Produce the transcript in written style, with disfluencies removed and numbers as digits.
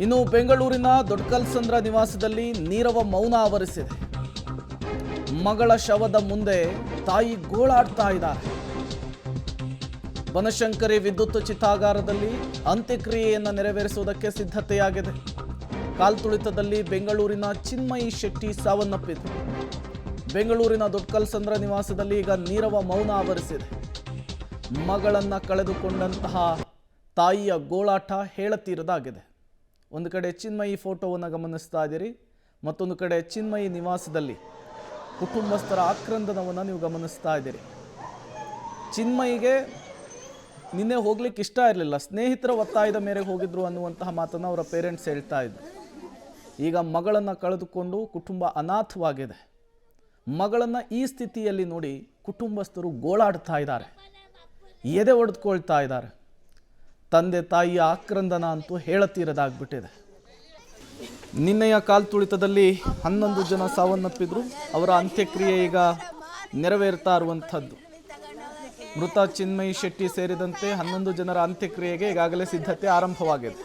ಇನ್ನು ಬೆಂಗಳೂರಿನ ದೊಡ್ಡಕಲ್ಸಂದ್ರ ನಿವಾಸದಲ್ಲಿ ನೀರವ ಮೌನ ಆವರಿಸಿದೆ. ಮಗಳ ಶವದ ಮುಂದೆ ತಾಯಿ ಗೋಳಾಡ್ತಾ ಇದ್ದಾರೆ. ಬನಶಂಕರಿ ವಿದ್ಯುತ್ ಚಿತಾಗಾರದಲ್ಲಿ ಅಂತ್ಯಕ್ರಿಯೆಯನ್ನು ನೆರವೇರಿಸುವುದಕ್ಕೆ ಸಿದ್ಧತೆಯಾಗಿದೆ. ಕಾಲ್ತುಳಿತದಲ್ಲಿ ಬೆಂಗಳೂರಿನ ಚಿನ್ಮಯಿ ಶೆಟ್ಟಿ ಸಾವನ್ನಪ್ಪಿದ್ರು. ಬೆಂಗಳೂರಿನ ದೊಡ್ಡಕಲ್ಸಂದ್ರ ನಿವಾಸದಲ್ಲಿ ಈಗ ನೀರವ ಮೌನ ಆವರಿಸಿದೆ. ಮಗಳನ್ನ ಕಳೆದುಕೊಂಡಂತಹ ತಾಯಿಯ ಗೋಳಾಟ ಹೇಳತೀರದಾಗಿದೆ. ಒಂದು ಕಡೆ ಚಿನ್ಮಯಿ ಫೋಟೋವನ್ನು ಗಮನಿಸ್ತಾ ಇದ್ದೀರಿ, ಮತ್ತೊಂದು ಕಡೆ ಚಿನ್ಮಯಿ ನಿವಾಸದಲ್ಲಿ ಕುಟುಂಬಸ್ಥರ ಆಕ್ರಂದನವನ್ನು ನೀವು ಗಮನಿಸ್ತಾ ಇದ್ದೀರಿ. ಚಿನ್ಮಯಿಗೆ ನಿನ್ನೆ ಹೋಗ್ಲಿಕ್ಕೆ ಇಷ್ಟ ಇರಲಿಲ್ಲ, ಸ್ನೇಹಿತರ ಒತ್ತಾಯದ ಮೇರೆಗೆ ಹೋಗಿದ್ರು ಅನ್ನುವಂತಹ ಮಾತನ್ನು ಅವರ ಪೇರೆಂಟ್ಸ್ ಹೇಳ್ತಾ ಇದ್ರು. ಈಗ ಮಗಳನ್ನು ಕಳೆದುಕೊಂಡು ಕುಟುಂಬ ಅನಾಥವಾಗಿದೆ. ಮಗಳನ್ನು ಈ ಸ್ಥಿತಿಯಲ್ಲಿ ನೋಡಿ ಕುಟುಂಬಸ್ಥರು ಗೋಳಾಡ್ತಾ ಇದ್ದಾರೆ, ಎದೆ ಒಡೆದುಕೊಳ್ತಾ ಇದ್ದಾರೆ. ತಂದೆ ತಾಯಿಯ ಆಕ್ರಂದನ ಅಂತೂ ಹೇಳತೀರದಾಗ್ಬಿಟ್ಟಿದೆ. ನಿನ್ನೆಯ ಕಾಲ್ತುಳಿತದಲ್ಲಿ 11 ಜನ ಸಾವನ್ನಪ್ಪಿದ್ರು. ಅವರ ಅಂತ್ಯಕ್ರಿಯೆ ಈಗ ನೆರವೇರ್ತಾ ಇರುವಂಥದ್ದು. ಮೃತ ಚಿನ್ಮಯಿ ಶೆಟ್ಟಿ ಸೇರಿದಂತೆ 11 ಜನರ ಅಂತ್ಯಕ್ರಿಯೆಗೆ ಈಗಾಗಲೇ ಸಿದ್ಧತೆ ಆರಂಭವಾಗಿದೆ.